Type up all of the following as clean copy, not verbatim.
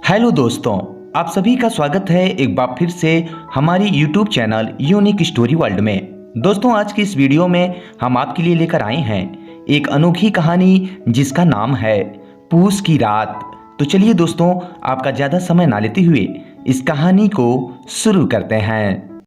Hello दोस्तों, आप सभी का स्वागत है एक बार फिर से हमारी YouTube channel unique story world में। दोस्तों, आज की इस वीडियो में हम आपके लिए लेकर आए हैं एक अनोखी कहानी जिसका नाम है पूस की रात। तो चलिए दोस्तों, आपका ज़्यादा समय ना लेते हुए इस कहानी को शुरू करते हैं।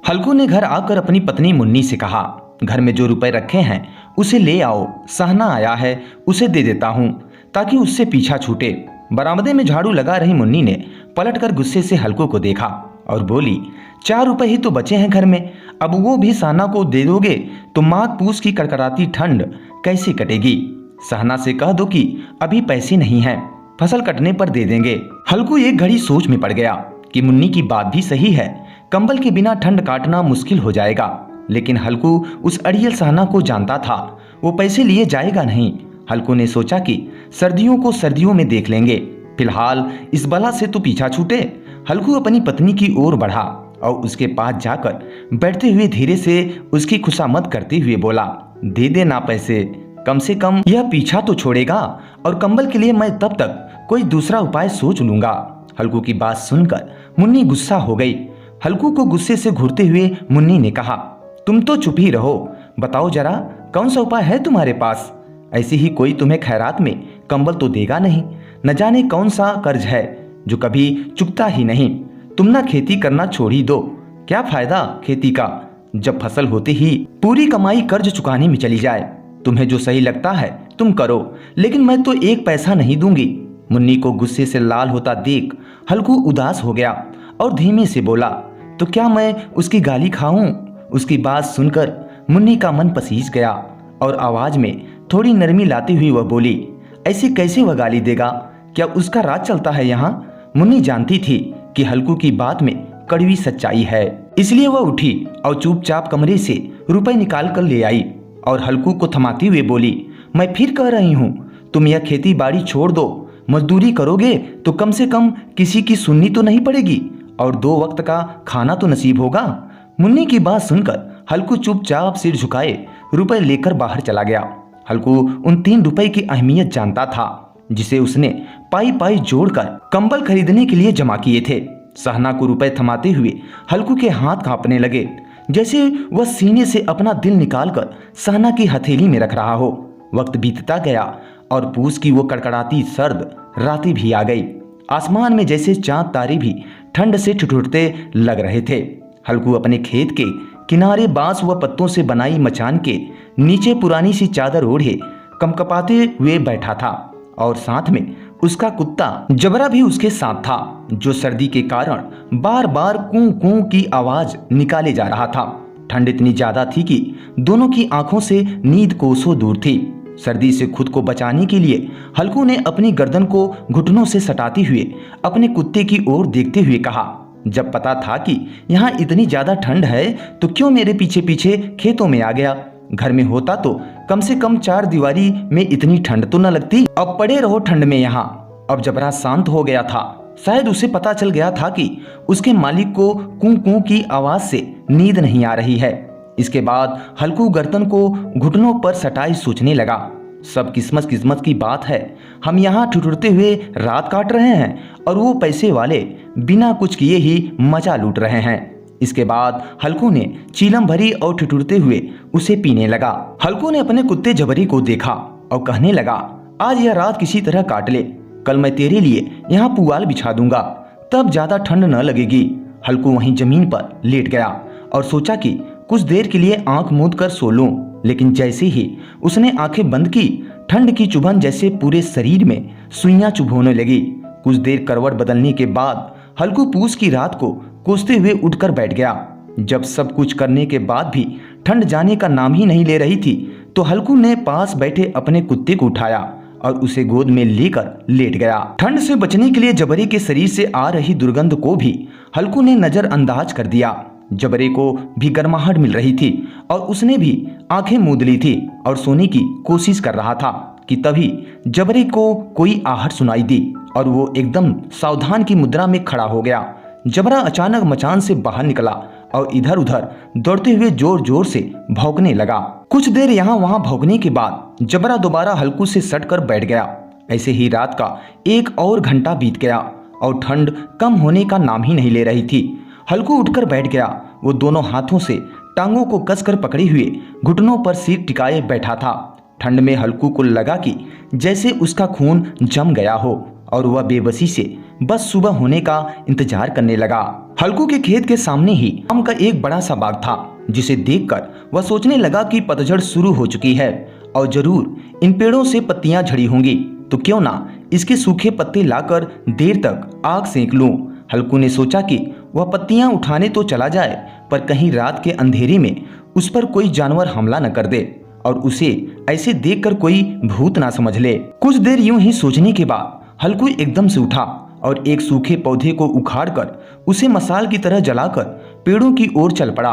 हल्कू ने घर आकर अपनी पत्नी मुन्नी से कहा, घर में जो रुपए रखे हैं उसे ले आओ, सहना आया है उसे दे देता हूँ ताकि उससे पीछा छूटे। बरामदे में झाड़ू लगा रही मुन्नी ने पलटकर गुस्से से हल्कू को देखा और बोली, 4 रुपए ही तो बचे हैं घर में, अब वो भी सहना को दे दोगे तो माघ पूस की कड़कड़ाती ठंड कैसे कटेगी। सहना से कह दो कि अभी पैसे नहीं हैं, फसल कटने पर दे देंगे। हल्कू एक घड़ी सोच में पड़ गया कि मुन्नी की बात भी सही है, कंबल के बिना ठंड काटना मुश्किल हो जाएगा। लेकिन हल्कू उस अड़ियल सहना को जानता था, वो पैसे लिए जाएगा नहीं। हल्कू ने सोचा कि सर्दियों को सर्दियों में देख लेंगे, फिलहाल इस बला से तो पीछा छूटे। हल्कू अपनी पत्नी की ओर बढ़ा और उसके पास जाकर बैठते हुए धीरे से उसकी खुशामद करते हुए बोला, दे देना पैसे, कम से कम यह पीछा तो छोड़ेगा और कंबल के लिए मैं तब तक कोई दूसरा उपाय सोच लूंगा। हल्कू की बात सुनकर मुन्नी गुस्सा हो गई। हल्कू को गुस्से से घूरते हुए मुन्नी ने कहा, तुम तो चुप ही रहो, बताओ जरा कौन सा उपाय है तुम्हारे पास। ऐसे ही कोई तुम्हें खैरात में कंबल तो देगा नहीं, न जाने कौन सा कर्ज है जो कभी चुकता ही नहीं। तुम ना खेती करना छोड़ ही दो, क्या फायदा खेती का जब फसल होते ही पूरी कमाई कर्ज चुकाने में चली जाए। तुम्हें जो सही लगता है तुम करो, लेकिन मैं तो एक पैसा नहीं दूंगी। मुन्नी को गुस्से से लाल होता देख हल्कू उदास हो गया और धीमे से बोला, तो क्या मैं उसकी गाली खाऊं। उसकी बात सुनकर मुन्नी का मन पसीज गया और आवाज में थोड़ी नरमी लाती हुई वह बोली, ऐसे कैसे वह गाली देगा, क्या उसका राज चलता है यहाँ। मुन्नी जानती थी कि हल्कू की बात में कड़वी सच्चाई है, इसलिए वह उठी और चुपचाप कमरे से रुपए निकाल कर ले आई और हल्कू को थमाते हुए बोली, मैं फिर कह रही हूँ तुम यह खेती बाड़ी छोड़ दो, मजदूरी करोगे तो कम से कम किसी की सुननी तो नहीं पड़ेगी और 2 वक्त का खाना तो नसीब होगा। मुन्नी की बात सुनकर हल्कू चुपचाप सिर झुकाए रुपए लेकर बाहर चला गया। हल्कू उन 3 रुपए की अहमियत जानता था जिसे उसने पाई पाई जोड़कर कंबल खरीदने के लिए जमा किए थे। सहना को रुपए थमाते हुए हल्कू के हाथ कांपने लगे, जैसे वह सीने से अपना दिल निकालकर सहना की हथेली में रख रहा हो। वक्त बीतता गया और पूस की वो कड़कड़ाती सर्द रातें भी आ गई। आसमान में जैसे चांद तारे भी ठंड से ठिठुरते लग रहे थे। हल्कू अपने खेत के किनारे बांस व पत्तों से बनाई मचान के नीचे पुरानी सी चादर ओढ़े कंपकपाते हुए बैठा था और साथ में उसका कुत्ता जबरा भी उसके साथ था, जो सर्दी के कारण बार बार कूं कूं की आवाज निकाले जा रहा था। ठंड इतनी ज्यादा थी कि दोनों की आंखों से नींद कोसों दूर थी। सर्दी से खुद को बचाने के लिए हल्कू ने अपनी गर्दन को घुटनों से सटाते हुए अपने कुत्ते की ओर देखते हुए कहा, जब पता था कि यहाँ इतनी ज्यादा ठंड है तो क्यों मेरे पीछे पीछे खेतों में आ गया। घर में होता तो कम से कम 4 दीवारी में इतनी ठंड तो न लगती। अब पड़े रहो ठंड में यहाँ। अब जबरा शांत हो गया था, शायद उसे पता चल गया था कि उसके मालिक को कूं कूं की आवाज से नींद नहीं आ रही है। इसके बाद हल्कू गर्दन को घुटनों पर सटाई सोचने लगा, सब किस्मत किस्मत की बात है, हम यहाँ ठिठुरते हुए रात काट रहे हैं और वो पैसे वाले बिना कुछ किए ही मजा लूट रहे हैं। इसके बाद हल्कू ने चीलम भरी और ठिठुरते हुए उसे पीने लगा। हल्कू ने अपने कुत्ते जबरी को देखा और कहने लगा, आज यह रात किसी तरह काट ले, कल मैं तेरे लिए यहाँ पुआल बिछा दूंगा, तब ज्यादा ठंड न लगेगी। हल्कू वहीं जमीन पर लेट गया और सोचा कि कुछ देर के लिए आंख मूंद कर सो लूं, लेकिन जैसे ही उसने आंखें बंद की, ठंड की चुभन जैसे पूरे शरीर में सुइयां चुभोने लगी। कुछ देर करवट बदलने के बाद हल्कू पूस की रात को कोसते हुए उठकर बैठ गया। जब सब कुछ करने के बाद भी ठंड जाने का नाम ही नहीं ले रही थी, तो हल्कू ने पास बैठे अपने कुत्ते को उठाया और उसे गोद में लेकर लेट गया। ठंड से बचने के लिए जबरे के शरीर से आ रही दुर्गंध को भी हल्कू ने नजरअंदाज कर दिया। जबरे को भी गर्माहट मिल रही थी और उसने भी आंखें मूंद ली थी और सोने की कोशिश कर रहा था कि तभी जबरे को कोई आहट सुनाई दी और वो एकदम सावधान की मुद्रा में खड़ा हो गया। जबरा अचानक मचान से बाहर निकला और इधर उधर दौड़ते हुए जोर जोर से भौंकने लगा। कुछ देर यहाँ वहां भौंकने के बाद जबरा दोबारा हल्कू से सटकर बैठ गया ऐसे ही रात का एक और घंटा बीत गया और ठंड कम होने का नाम ही नहीं ले रही थी। हल्कू उठकर बैठ गया। वो दोनों हाथों से टांगों को कसकर पकड़े हुए घुटनों पर सिर टिकाए बैठा था। ठंड में हल्कू को लगा कि जैसे उसका खून जम गया हो और वह बेबसी से बस सुबह होने का इंतजार करने लगा। हल्कू के खेत के सामने ही आम का एक बड़ा सा बाग था, जिसे देखकर वह सोचने लगा कि पतझड़ शुरू हो चुकी है और जरूर इन पेड़ों से पत्तियां झड़ी होंगी, तो क्यों ना इसके सूखे पत्ते लाकर देर तक आग सेंक लूं। हल्कू ने सोचा कि वह पत्तियां उठाने तो चला जाए, पर कहीं रात के अंधेरे में उस पर कोई जानवर हमला न कर दे और उसे ऐसे देखकर कोई भूत ना समझ ले। कुछ देर यूं ही सोचने के बाद हल्कू एकदम से उठा और एक सूखे पौधे को उखाड़कर उसे मसाल की तरह जलाकर पेड़ों की ओर चल पड़ा।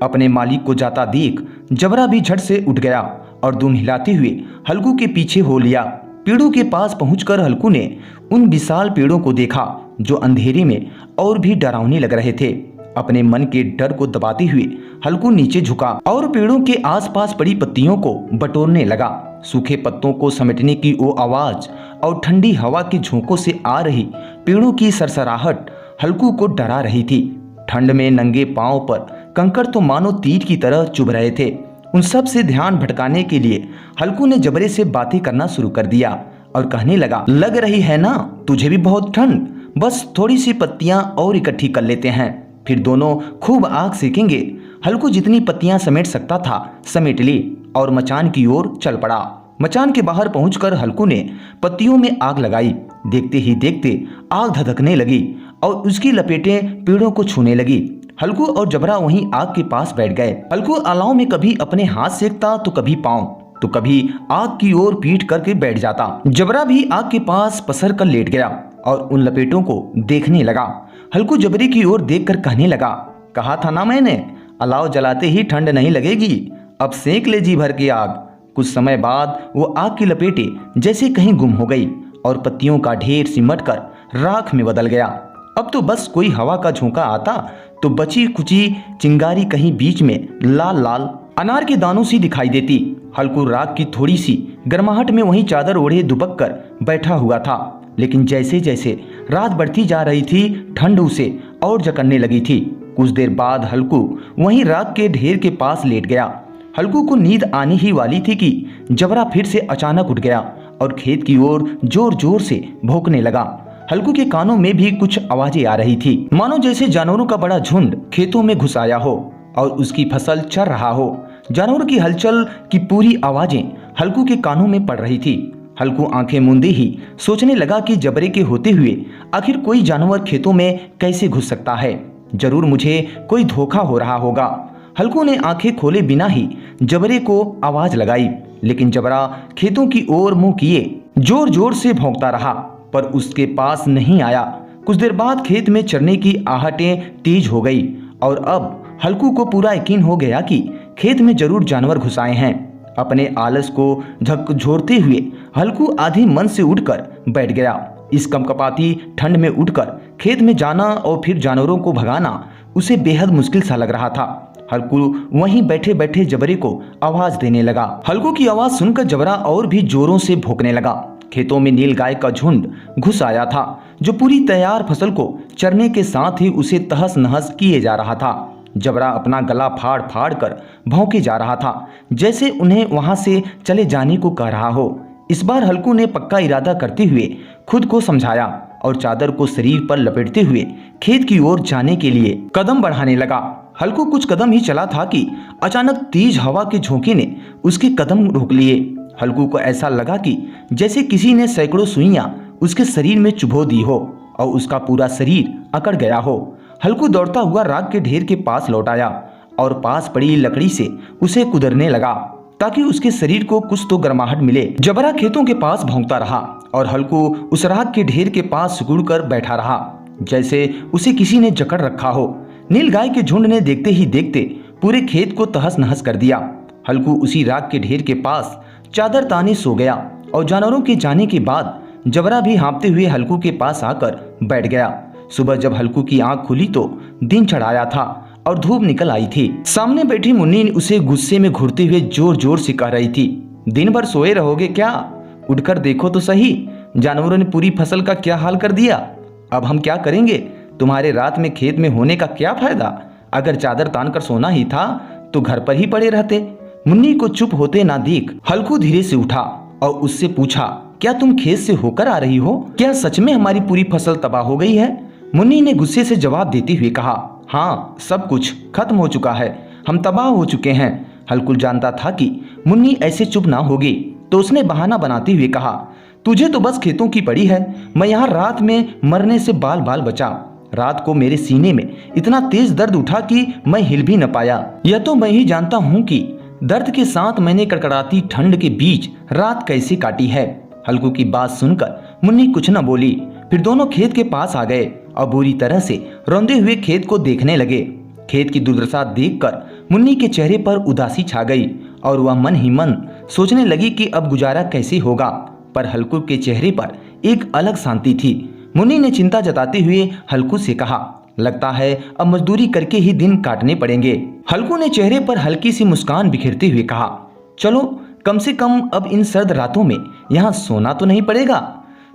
अपने मालिक को जाता देख जबरा भी झट से उठ गया और दुम हिलाते हुए हल्कू के पीछे हो लिया। पेड़ों के पास पहुंचकर हल्कू ने उन विशाल पेड़ों को देखा जो अंधेरे में और भी डरावने लग रहे थे। अपने मन के डर को दबाते हुए हल्कू नीचे झुका और पेड़ों के आसपास पड़ी पत्तियों को बटोरने लगा। सूखे पत्तों को समेटने की वो आवाज और ठंडी हवा के झोंकों से आ रही पेड़ों की सरसराहट हल्कू को डरा रही थी। ठंड में नंगे पांव पर कंकड़ तो मानो तीर की तरह चुभ रहे थे। उन सब से ध्यान भटकाने के लिए हल्कू ने जबरे से बातें करना शुरू कर दिया और कहने लगा, लग रही है ना तुझे भी बहुत ठंड, बस थोड़ी सी पत्तियां और इकट्ठी कर लेते हैं, फिर दोनों खूब आग सेकेंगे। हल्कू जितनी पत्तियां समेट सकता था समेट ली और मचान की ओर चल पड़ा। मचान के बाहर पहुंचकर हल्कू ने पत्तियों में आग लगाई। देखते ही देखते आग धधकने लगी और उसकी लपेटें पेड़ों को छूने लगी। हल्कू और जबरा वहीं आग के पास बैठ गए। हल्कू अलाव में कभी अपने हाथ सेकता तो कभी पांव, तो कभी आग की ओर पीठ करके बैठ जाता। जबरा भी आग के पास पसर कर लेट गया और उन लपेटों को देखने लगा। हल्कू जबरे की ओर देखकर कहने लगा, कहा था ना मैंने, अलाव जलाते ही ठंड नहीं लगेगी, अब सेक ले जी भर के आग। कुछ समय बाद वो आग की लपेटें जैसे कहीं गुम हो गई और पत्तियों का ढेर सिमटकर राख में बदल गया। अब तो बस कोई हवा का झोंका आता तो बची कुची चिंगारी कहीं बीच में लाल लाल अनार के दानों सी दिखाई देती। हल्कू राख की थोड़ी सी गर्माहट में वहीं चादर ओढ़े दुबक कर बैठा हुआ था, लेकिन जैसे जैसे रात बढ़ती जा रही थी ठंड उसे और जकड़ने लगी थी। कुछ देर बाद हल्कू वहीं राख के ढेर के पास लेट गया। हल्कू को नींद आने ही वाली थी कि जबरा फिर से अचानक उठ गया और खेत की ओर जोर जोर से भौंकने लगा। हल्कू के कानों में भी कुछ आवाजें आ रही थी, मानो जैसे जानवरों का बड़ा झुंड खेतों में घुस आया हो और उसकी फसल चर रहा हो। जानवरों की हलचल की पूरी आवाजें हल्कू के कानों में पड़ रही थी। हल्कू आंखें मूंदे ही सोचने लगा कि जबरे के होते हुए आखिर कोई जानवर खेतों में कैसे घुस सकता है। जरूर मुझे कोई धोखा हो रहा होगा। हल्कू ने आंखें खोले बिना ही जबरे को आवाज लगाई, लेकिन जबरा खेतों की ओर मुंह किए जोर जोर से भौंकता रहा, पर उसके पास नहीं आया। कुछ देर बाद खेत में चरने की आहटें तेज हो गई और अब हल्कू को पूरा यकीन हो गया कि खेत में जरूर जानवर घुस आए हैं। अपने आलस को झकझोरते हुए हल्कू आधे मन से उठकर बैठ गया। इस कंपकपाती ठंड में उठकर खेत में जाना और फिर जानवरों को भगाना उसे बेहद मुश्किल सा लग रहा था। हल्कू वहीं बैठे बैठे जबरे को आवाज देने लगा। हल्कू की आवाज सुनकर जबरा और भी जोरों से भौंकने लगा। खेतों में नील गाय का झुंड घुस आया था, जो पूरी तैयार फसल को चरने के साथ ही उसे तहस नहस किए जा रहा था। जबरा अपना गला फाड़ फाड़ कर भौंके जा रहा था, जैसे उन्हें वहां से चले जाने को कह रहा हो। इस बार हल्कू ने पक्का इरादा करते हुए खुद को समझाया और चादर को शरीर पर लपेटते हुए खेत की ओर जाने के लिए कदम बढ़ाने लगा। हल्कू कुछ कदम ही चला था कि अचानक तेज हवा के झोंके ने उसके कदम रोक लिए। हल्कू को ऐसा लगा कि जैसे किसी ने सैकड़ों सुइयां उसके शरीर में चुभो दी हो और उसका पूरा शरीर अकड़ गया हो। हल्कू दौड़ता हुआ राख के ढेर के पास लौट आया और पास पड़ी लकड़ी से उसे कुदरने लगा ताकि उसके शरीर को कुछ तो गर्माहट मिले। जबरा खेतों के पास भौंकता रहा और हल्कू उस राख के ढेर के पास सिकुड़ कर बैठा रहा, जैसे उसे किसी ने जकड़ रखा हो। नील गाय के झुंड ने देखते ही देखते पूरे खेत को तहस नहस कर दिया। हल्कू उसी राख के ढेर के पास चादर ताने सो गया और जानवरों के जाने के बाद जबरा भी हाँफते हुए हल्कू के पास आकर बैठ गया। सुबह जब हल्कू की आंख खुली तो दिन चढ़ाया था और धूप निकल आई थी। सामने बैठी मुन्नी उसे गुस्से में घूरते हुए जोर जोर से कह रही थी, दिन भर सोए रहोगे क्या? उठकर देखो तो सही, जानवरों ने पूरी फसल का क्या हाल कर दिया। अब हम क्या करेंगे? तुम्हारे रात में खेत में होने का क्या फायदा? अगर चादर तान कर सोना ही था तो घर पर ही पड़े रहते। मुन्नी को चुप होते ना देख हल्कू धीरे से उठा और उससे पूछा, क्या तुम खेत से होकर आ रही हो? क्या सच में हमारी पूरी फसल तबाह हो गई है? मुन्नी ने गुस्से से जवाब देते हुए कहा, हाँ, सब कुछ खत्म हो चुका है, हम तबाह हो चुके हैं। हल्कू जानता था कि मुन्नी ऐसे चुप ना होगी, तो उसने बहाना बनाते हुए कहा, तुझे तो बस खेतों की पड़ी है, मैं यहाँ रात में मरने से बाल बाल बचा। रात को मेरे सीने में इतना तेज दर्द उठा कि मैं हिल भी न पाया। यह तो मैं ही जानता हूँ कि दर्द के साथ मैंने कड़कड़ाती ठंड के बीच रात कैसे काटी है। हल्कू की बात सुनकर मुन्नी कुछ न बोली। फिर दोनों खेत के पास आ गए और बुरी तरह से रौंदे हुए खेत को देखने लगे। खेत की दुर्दशा देखकर मुन्नी के चेहरे पर उदासी छा गई और वह मन ही मन सोचने लगी कि अब गुजारा कैसे होगा। पर हल्कू के चेहरे पर एक अलग शांति थी। मुन्नी ने चिंता जताते हुए हल्कू से कहा, लगता है अब मजदूरी करके ही दिन काटने पड़ेंगे। हल्कू ने चेहरे पर हल्की सी मुस्कान बिखेरते हुए कहा, चलो कम से कम अब इन सर्द रातों में यहाँ सोना तो नहीं पड़ेगा।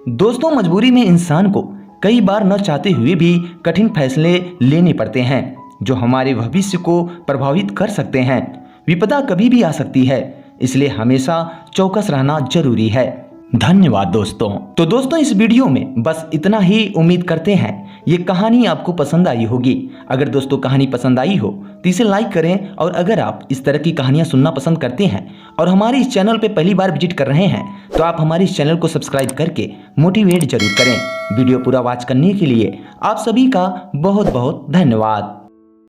दोस्तों, मजबूरी में इंसान को कई बार न चाहते हुए भी कठिन फैसले लेने पड़ते हैं जो हमारे भविष्य को प्रभावित कर सकते हैं। विपदा कभी भी आ सकती है, इसलिए हमेशा चौकस रहना जरूरी है। धन्यवाद दोस्तों। तो दोस्तों, इस वीडियो में बस इतना ही। उम्मीद करते हैं ये कहानी आपको पसंद आई होगी। अगर दोस्तों कहानी पसंद आई हो तो इसे लाइक करें, और अगर आप इस तरह की कहानियां सुनना पसंद करते हैं और हमारे इस चैनल पे पहली बार विजिट कर रहे हैं तो आप हमारे इस चैनल को सब्सक्राइब करके मोटिवेट जरूर करें। वीडियो पूरा वॉच करने के लिए आप सभी का बहुत बहुत धन्यवाद।